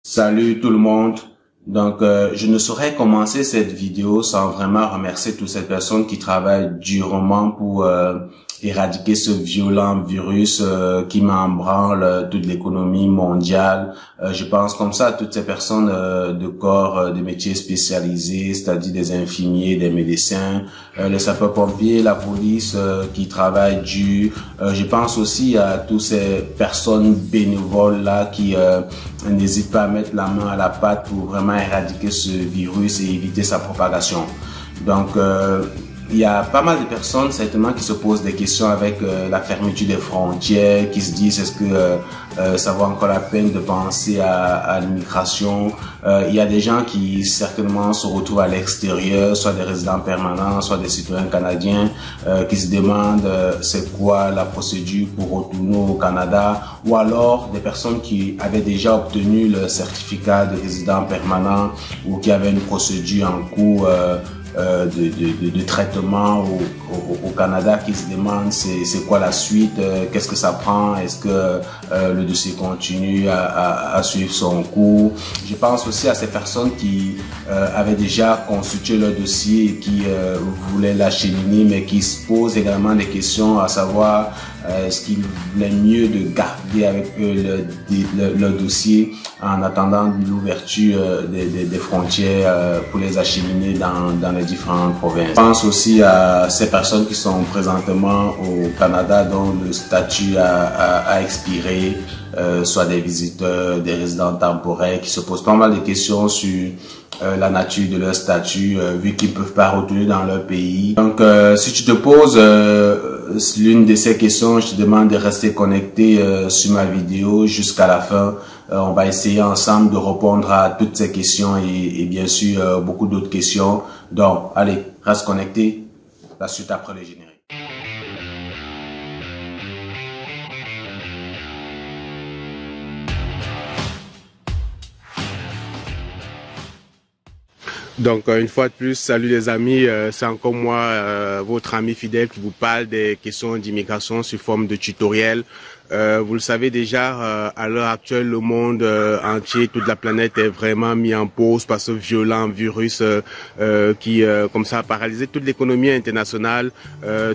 Salut tout le monde. Je ne saurais commencer cette vidéo sans vraiment remercier toutes ces personnes qui travaillent durement pour éradiquer ce violent virus qui met en branle toute l'économie mondiale. Je pense comme ça à toutes ces personnes de corps, de métiers spécialisés, c'est-à-dire des infirmiers, des médecins, les sapeurs-pompiers, la police qui travaillent dur. Je pense aussi à toutes ces personnes bénévoles là qui n'hésitent pas à mettre la main à la pâte pour vraiment éradiquer ce virus et éviter sa propagation. Il y a pas mal de personnes certainement qui se posent des questions avec la fermeture des frontières, qui se disent est-ce que ça vaut encore la peine de penser à l'immigration. Il y a des gens qui certainement se retrouvent à l'extérieur, soit des résidents permanents, soit des citoyens canadiens, qui se demandent c'est quoi la procédure pour retourner au Canada, ou alors des personnes qui avaient déjà obtenu le certificat de résident permanent ou qui avaient une procédure en cours de traitement au Canada, qui se demandent c'est quoi la suite, qu'est-ce que ça prend, est-ce que le dossier continue à suivre son cours. Je pense aussi à ces personnes qui avaient déjà constitué leur dossier et qui voulaient l'acheminer, mais qui se posent également des questions à savoir est-ce qu'il est mieux de garder avec eux leur dossier en attendant l'ouverture des frontières pour les acheminer dans les différentes provinces. Je pense aussi à ces personnes qui sont présentement au Canada dont le statut a expiré, soit des visiteurs, des résidents temporaires, qui se posent pas mal de questions sur la nature de leur statut, vu qu'ils ne peuvent pas retourner dans leur pays. Si tu te poses l'une de ces questions, je te demande de rester connecté sur ma vidéo jusqu'à la fin. On va essayer ensemble de répondre à toutes ces questions et bien sûr beaucoup d'autres questions. Donc, allez, reste connecté. La suite après le générique. Donc, une fois de plus, salut les amis, c'est encore moi, votre ami fidèle qui vous parle des questions d'immigration sous forme de tutoriel. Vous le savez déjà, à l'heure actuelle, le monde entier, toute la planète est vraiment mis en pause par ce violent virus qui, comme ça, a paralysé toute l'économie internationale.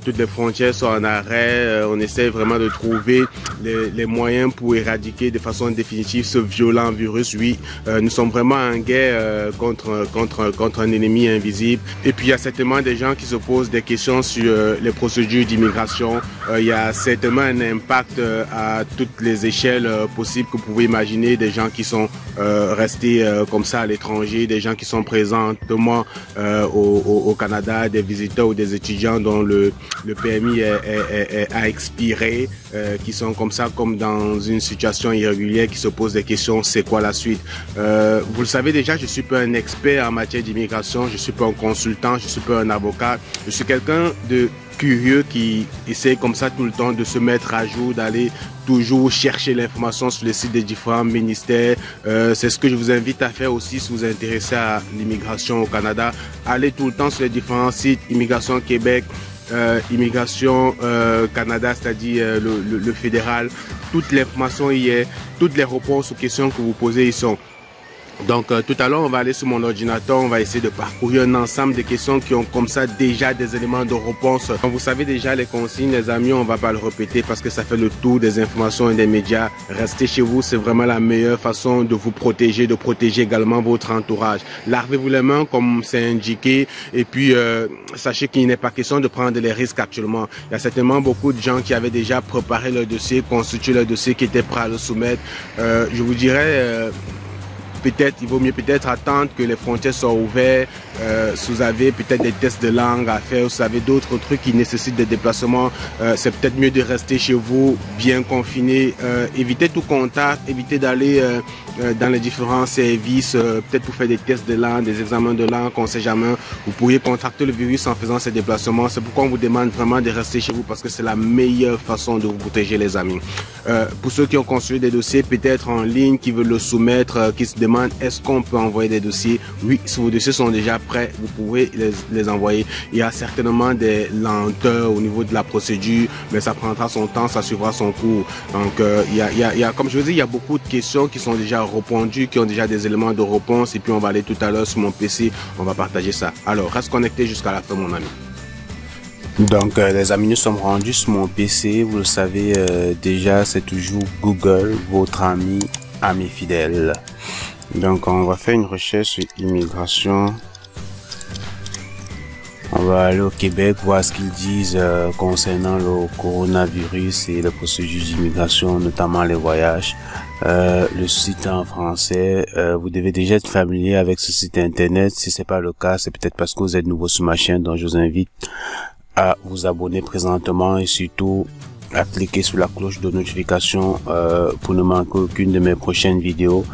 Toutes les frontières sont en arrêt. On essaie vraiment de trouver les moyens pour éradiquer de façon définitive ce violent virus. Oui, nous sommes vraiment en guerre contre un ennemi invisible. Et puis, il y a certainement des gens qui se posent des questions sur les procédures d'immigration. Il y a certainement un impact à toutes les échelles possibles que vous pouvez imaginer, des gens qui sont restés comme ça à l'étranger, des gens qui sont présentement au Canada, des visiteurs ou des étudiants dont le permis a expiré, qui sont comme ça, comme dans une situation irrégulière, qui se posent des questions, c'est quoi la suite? Vous le savez déjà, je suis pas un expert en matière d'immigration, je suis pas un consultant, je suis pas un avocat, je suis quelqu'un de curieux qui essaie comme ça tout le temps de se mettre à jour, d'aller toujours chercher l'information sur les sites des différents ministères. C'est ce que je vous invite à faire aussi si vous vous intéressez à l'immigration au Canada. Allez tout le temps sur les différents sites, Immigration Québec, Immigration Canada, c'est-à-dire le fédéral. Toute l'information y est, toutes les réponses aux questions que vous posez y sont. Donc tout à l'heure, on va aller sur mon ordinateur, on va essayer de parcourir un ensemble de questions qui ont comme ça déjà des éléments de réponse. Donc, vous savez déjà les consignes, les amis, on va pas le répéter parce que ça fait le tour des informations et des médias. Restez chez vous, c'est vraiment la meilleure façon de vous protéger, de protéger également votre entourage. Lavez-vous les mains comme c'est indiqué et puis sachez qu'il n'est pas question de prendre les risques actuellement. Il y a certainement beaucoup de gens qui avaient déjà préparé leur dossier, constitué leur dossier, qui étaient prêts à le soumettre. Je vous dirais... peut-être, il vaut mieux peut-être attendre que les frontières soient ouvertes. Si vous avez peut-être des tests de langue à faire, si vous avez d'autres trucs qui nécessitent des déplacements, c'est peut-être mieux de rester chez vous, bien confiné. Évitez tout contact, évitez d'aller dans les différents services, peut-être pour faire des tests de langue, des examens de langue, on ne sait jamais. Vous pourriez contracter le virus en faisant ces déplacements. C'est pourquoi on vous demande vraiment de rester chez vous parce que c'est la meilleure façon de vous protéger, les amis. Pour ceux qui ont construit des dossiers peut-être en ligne, qui veulent le soumettre, qui se demandent demande est-ce qu'on peut envoyer des dossiers. Oui, si vos dossiers sont déjà prêts, vous pouvez les envoyer. Il y a certainement des lenteurs au niveau de la procédure, mais ça prendra son temps, ça suivra son cours. Donc il y a, comme je vous dis, il y a beaucoup de questions qui sont déjà répondues, qui ont déjà des éléments de réponse, et puis on va aller tout à l'heure sur mon PC, on va partager ça. Alors reste connecté jusqu'à la fin, mon ami. Donc les amis, nous sommes rendus sur mon PC. Vous le savez déjà, c'est toujours Google, votre ami fidèle. Donc on va faire une recherche sur immigration. On va aller au Québec, voir ce qu'ils disent concernant le coronavirus et les procédures d'immigration, notamment les voyages. Le site en français, vous devez déjà être familier avec ce site internet. Si c'est pas le cas, c'est peut-être parce que vous êtes nouveau sur ma chaîne, donc je vous invite à vous abonner présentement et surtout à cliquer sur la cloche de notification pour ne manquer aucune de mes prochaines vidéos.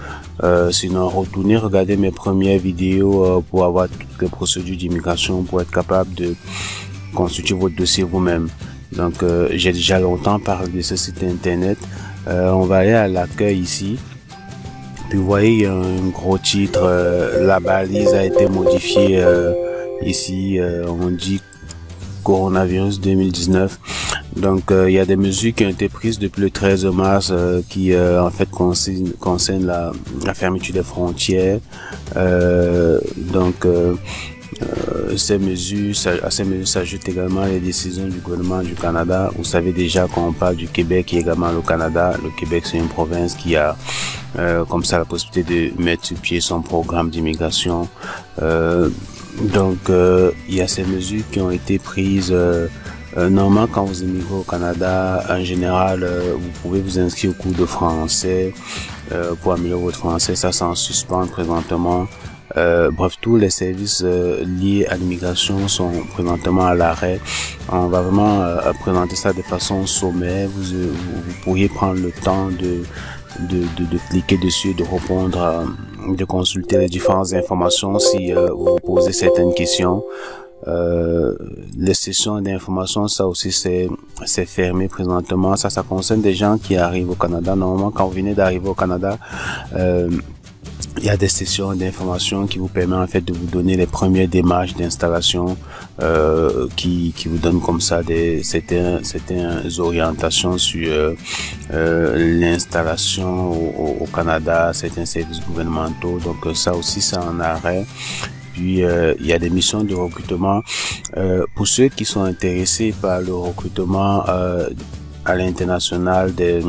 Sinon, retournez regarder mes premières vidéos pour avoir toutes les procédures d'immigration, pour être capable de constituer votre dossier vous-même. Donc, j'ai déjà longtemps parlé de ce site internet. On va aller à l'accueil ici. Puis vous voyez, il y a un gros titre. La balise a été modifiée ici. On dit coronavirus 2019. Donc il y a des mesures qui ont été prises depuis le 13 mars qui en fait concernent la fermeture des frontières. Ces mesures s'ajoutent également les décisions du gouvernement du Canada. Vous savez déjà qu'on parle du Québec et également le Canada. Le Québec, c'est une province qui a comme ça la possibilité de mettre sur pied son programme d'immigration. Il y a ces mesures qui ont été prises. Normalement, quand vous immigrez au Canada, en général, vous pouvez vous inscrire au cours de français pour améliorer votre français. Ça, c'est en suspens présentement. Bref, tous les services liés à l'immigration sont présentement à l'arrêt. On va vraiment présenter ça de façon sommaire. Vous pourriez prendre le temps de cliquer dessus, de répondre, de consulter les différentes informations si vous vous posez certaines questions. Les sessions d'information, ça aussi c'est fermé présentement. Ça concerne des gens qui arrivent au Canada. Normalement, quand vous venez d'arriver au Canada, il y a des sessions d'information qui vous permettent en fait de vous donner les premières démarches d'installation, qui vous donnent comme ça certaines orientations sur l'installation au Canada, certains services gouvernementaux. Donc ça aussi c'est en arrêt. Puis il y a des missions de recrutement. Pour ceux qui sont intéressés par le recrutement à l'international des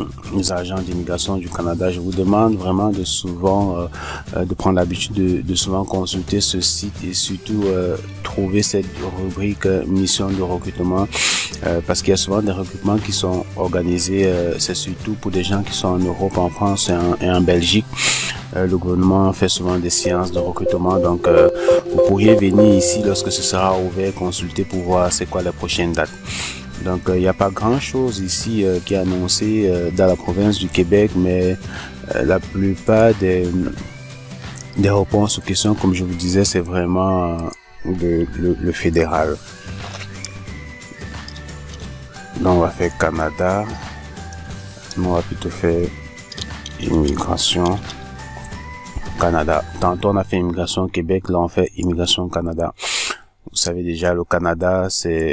agents d'immigration du Canada, je vous demande vraiment de prendre l'habitude de souvent consulter ce site et surtout trouver cette rubrique mission de recrutement, parce qu'il y a souvent des recrutements qui sont organisés, c'est surtout pour des gens qui sont en Europe, en France et en Belgique. Le gouvernement fait souvent des séances de recrutement, donc vous pourriez venir ici lorsque ce sera ouvert, consulter pour voir c'est quoi la prochaine date. Donc il n'y a pas grand chose ici qui est annoncé dans la province du Québec, mais la plupart des réponses aux questions, comme je vous disais, c'est vraiment le fédéral. Donc on va faire Canada, on va plutôt faire immigration Canada. Tantôt on a fait immigration au Québec, là on fait immigration Canada. Vous savez déjà, le Canada,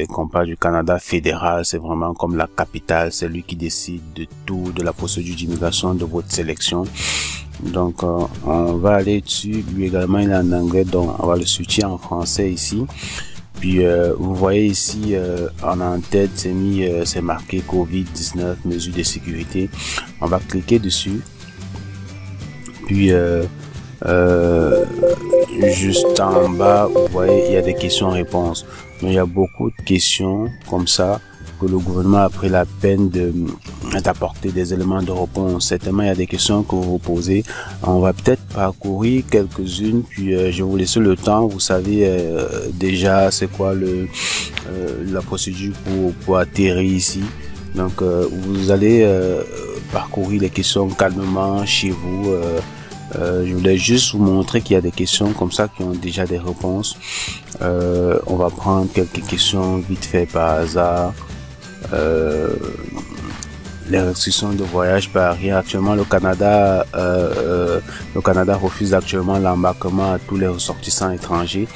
qu'on parle du Canada fédéral, c'est vraiment comme la capitale, c'est lui qui décide de tout, de la procédure d'immigration, de votre sélection. Donc on va aller dessus. Lui également il est en anglais, donc on va le switcher en français ici. Puis vous voyez ici en tête c'est marqué COVID-19, mesures de sécurité. On va cliquer dessus. Puis juste en bas, vous voyez, il y a des questions-réponses. Donc il y a beaucoup de questions comme ça que le gouvernement a pris la peine d'apporter des éléments de réponse. Certainement, il y a des questions que vous vous posez. On va peut-être parcourir quelques-unes, puis je vais vous laisser le temps. Vous savez déjà c'est quoi la procédure pour atterrir ici. Donc vous allez parcourir les questions calmement chez vous. Je voulais juste vous montrer qu'il y a des questions comme ça qui ont déjà des réponses. On va prendre quelques questions vite fait par hasard. les restrictions de voyage par avion. Actuellement, le Canada refuse actuellement l'embarquement à tous les ressortissants étrangers,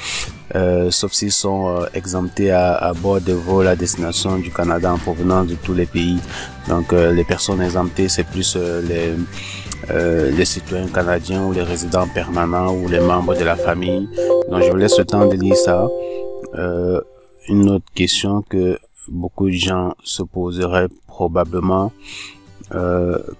sauf s'ils sont exemptés à bord de vols à destination du Canada en provenance de tous les pays. Donc, les personnes exemptées, c'est plus les citoyens canadiens ou les résidents permanents ou les membres de la famille. Donc, je vous laisse le temps de lire ça. Une autre question que beaucoup de gens se poseraient probablement,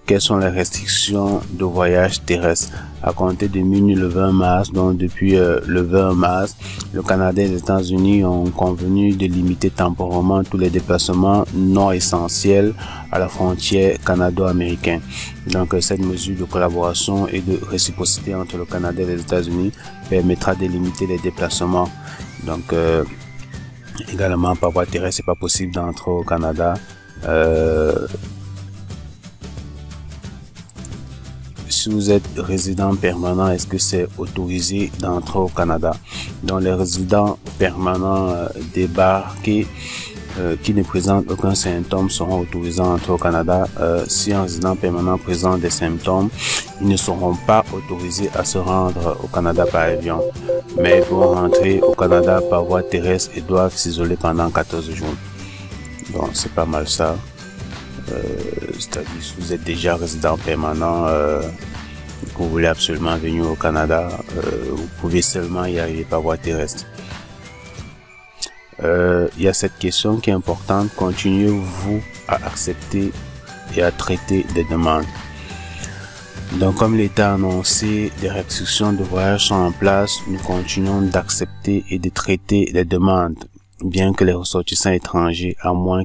quelles sont les restrictions de voyage terrestre à compter de minuit le 20 mars. Donc depuis le 20 mars, le Canada et les États-Unis ont convenu de limiter temporairement tous les déplacements non essentiels à la frontière canado-américaine. Donc cette mesure de collaboration et de réciprocité entre le Canada et les États-Unis permettra de limiter les déplacements. Donc également par voie terrestre, c'est pas possible d'entrer au Canada. Si vous êtes résident permanent, est-ce que c'est autorisé d'entrer au Canada? Donc les résidents permanents débarqués qui ne présentent aucun symptôme seront autorisés à entrer au Canada. Si un résident permanent présente des symptômes, ils ne seront pas autorisés à se rendre au Canada par avion, mais ils pourront rentrer au Canada par voie terrestre et doivent s'isoler pendant 14 jours. Donc c'est pas mal ça. C'est-à-dire si vous êtes déjà résident permanent, que vous voulez absolument venir au Canada, vous pouvez seulement y arriver par voie terrestre. Il y a cette question qui est importante: continuez-vous à accepter et à traiter des demandes? Donc comme l'État a annoncé, des restrictions de voyage sont en place, nous continuons d'accepter et de traiter les demandes, bien que les ressortissants étrangers, à moins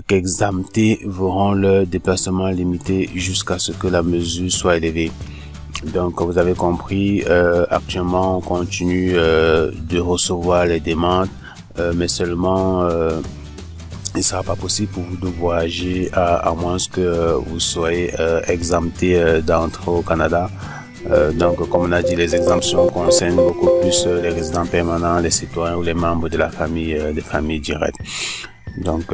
qu'exemptés, verront leur déplacement limité jusqu'à ce que la mesure soit élevée. Donc vous avez compris, actuellement on continue de recevoir les demandes, mais seulement il ne sera pas possible pour vous de voyager à moins que vous soyez exempté d'entrer au Canada. Donc comme on a dit, les exemptions concernent beaucoup plus les résidents permanents, les citoyens ou les membres de la famille, des familles directes. Donc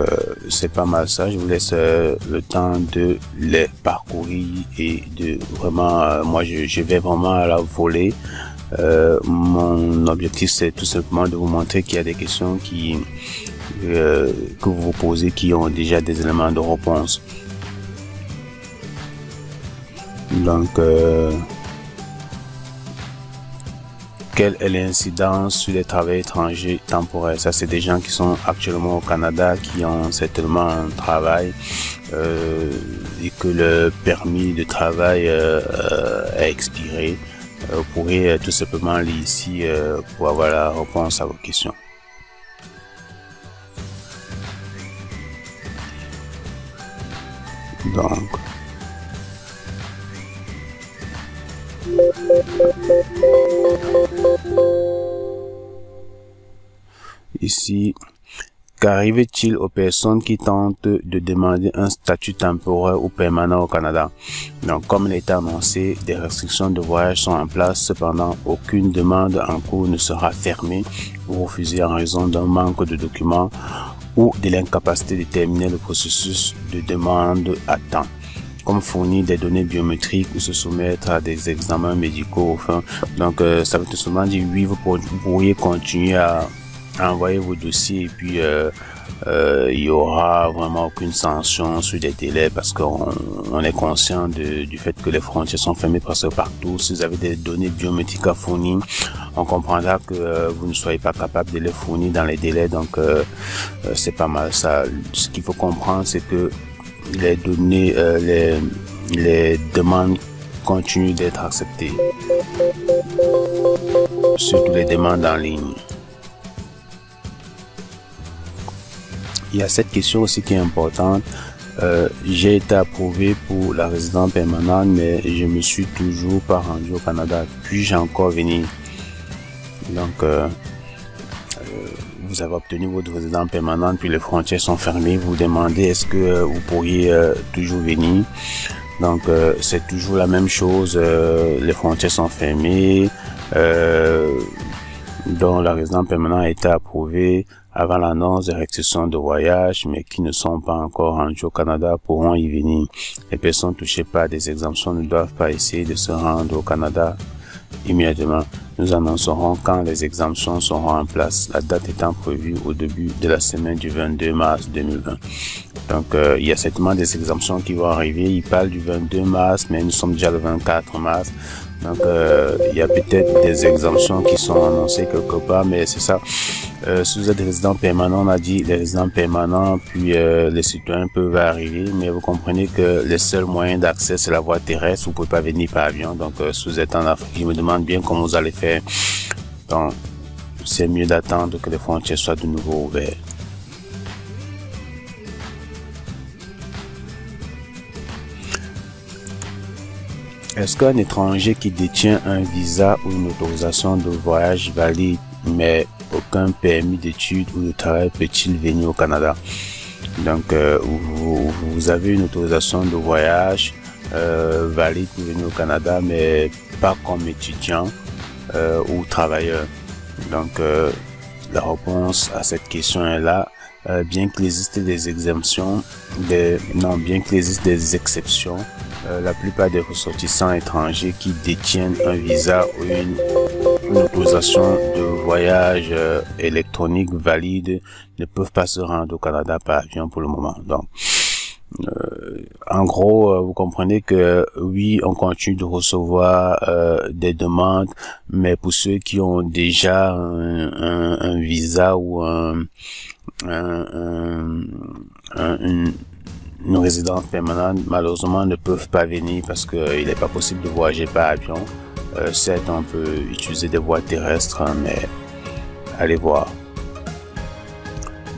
c'est pas mal ça. Je vous laisse le temps de les parcourir et de vraiment, moi je vais vraiment à la volée. Mon objectif c'est tout simplement de vous montrer qu'il y a des questions que vous vous posez qui ont déjà des éléments de réponse. Donc quelle est l'incidence sur les travailleurs étrangers temporaires? Ça, c'est des gens qui sont actuellement au Canada, qui ont certainement un travail et que le permis de travail a expiré. Vous pourrez tout simplement lire ici pour avoir la réponse à vos questions. Donc ici, qu'arrive-t-il aux personnes qui tentent de demander un statut temporaire ou permanent au Canada? Donc, comme l'État a annoncé, des restrictions de voyage sont en place. Cependant, aucune demande en cours ne sera fermée ou refusée en raison d'un manque de documents ou de l'incapacité de terminer le processus de demande à temps, comme fournir des données biométriques ou se soumettre à des examens médicaux. Enfin, donc ça veut tout simplement dire oui, vous pourriez continuer à envoyer vos dossiers et puis il y aura vraiment aucune sanction sur des délais, parce qu'on est conscient du fait que les frontières sont fermées presque partout. Si vous avez des données biométriques à fournir, on comprendra que vous ne soyez pas capable de les fournir dans les délais. Donc c'est pas mal ça. Ce qu'il faut comprendre, c'est que les données, les demandes continuent d'être acceptées, surtout les demandes en ligne. Il y a cette question aussi qui est importante. J'ai été approuvé pour la résidence permanente, mais je me suis toujours pas rendu au Canada. Puis-je encore venir? Donc vous avez obtenu votre résidence permanente, puis les frontières sont fermées. Vous vous demandez est-ce que vous pourriez toujours venir? Donc c'est toujours la même chose. Les frontières sont fermées. Donc la résidence permanente a été approuvée. avant l'annonce des restrictions de voyage, mais qui ne sont pas encore rendus au Canada pourront y venir. Les personnes touchées par des exemptions ne doivent pas essayer de se rendre au Canada immédiatement. Nous annoncerons quand les exemptions seront en place, la date étant prévue au début de la semaine du 22 mars 2020. Donc, il y a certainement des exemptions qui vont arriver. Il parle du 22 mars, mais nous sommes déjà le 24 mars. Donc, il y a peut-être des exemptions qui sont annoncées quelque part, mais c'est ça. Si vous êtes résident permanent, on a dit les résidents permanents, puis les citoyens peuvent arriver, mais vous comprenez que les seuls moyens d'accès, c'est la voie terrestre. Vous pouvez pas venir par avion. Donc, si vous êtes en Afrique, je me demande bien comment vous allez faire. Donc, c'est mieux d'attendre que les frontières soient de nouveau ouvertes. Est-ce qu'un étranger qui détient un visa ou une autorisation de voyage valide, mais aucun permis d'études ou de travail, peut-il venir au Canada? Donc, vous avez une autorisation de voyage valide pour venir au Canada, mais pas comme étudiant ou travailleur. Donc, la réponse à cette question est là. Bien qu'il existe des exemptions, bien qu'il existe des exceptions, la plupart des ressortissants étrangers qui détiennent un visa ou une autorisation de voyage électronique valide ne peuvent pas se rendre au Canada par avion pour le moment. Donc, en gros, vous comprenez que oui, on continue de recevoir des demandes, mais pour ceux qui ont déjà un visa ou une résidence permanente, malheureusement ne peuvent pas venir parce que il n'est pas possible de voyager par avion. Certes, on peut utiliser des voies terrestres, mais allez voir.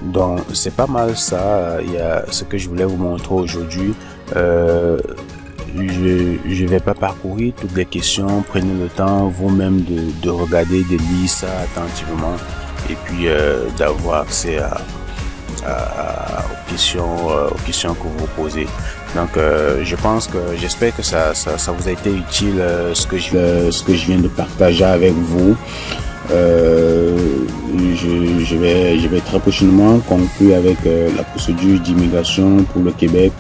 Donc c'est pas mal ça. Il y a ce que je voulais vous montrer aujourd'hui. Je vais pas parcourir toutes les questions. Prenez le temps vous-même de regarder, de lire ça attentivement et puis d'avoir accès aux questions que vous posez. Donc j'espère que ça vous a été utile ce que je viens de partager avec vous. Je vais très prochainement conclure avec la procédure d'immigration pour le Québec,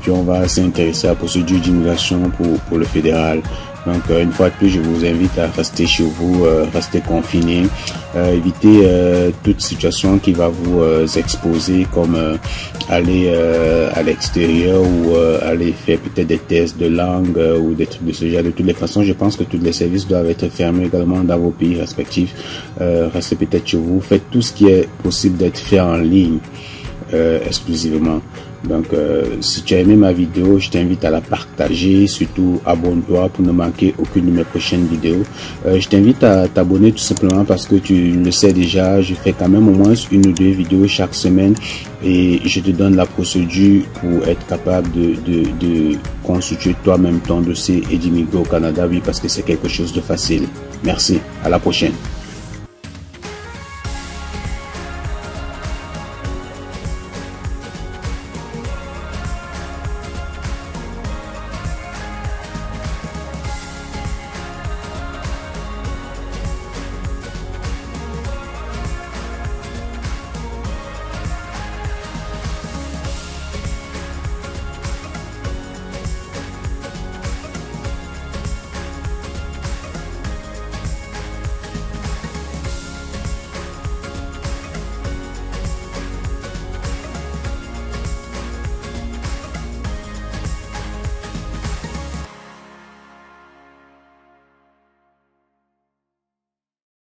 puis on va s'intéresser à la procédure d'immigration pour le fédéral. Donc une fois de plus, je vous invite à rester chez vous, rester confiné, éviter toute situation qui va vous exposer, comme aller à l'extérieur ou aller faire peut-être des tests de langue ou des trucs de ce genre. De toutes les façons, je pense que tous les services doivent être fermés également dans vos pays respectifs. Restez peut-être chez vous, faites tout ce qui est possible d'être fait en ligne exclusivement. Donc si tu as aimé ma vidéo, je t'invite à la partager, surtout abonne-toi pour ne manquer aucune de mes prochaines vidéos. Je t'invite à t'abonner tout simplement parce que tu le sais déjà, je fais quand même au moins 1 ou 2 vidéos chaque semaine et je te donne la procédure pour être capable de constituer toi-même ton dossier et d'immigrer au Canada, oui, parce que c'est quelque chose de facile. Merci, à la prochaine.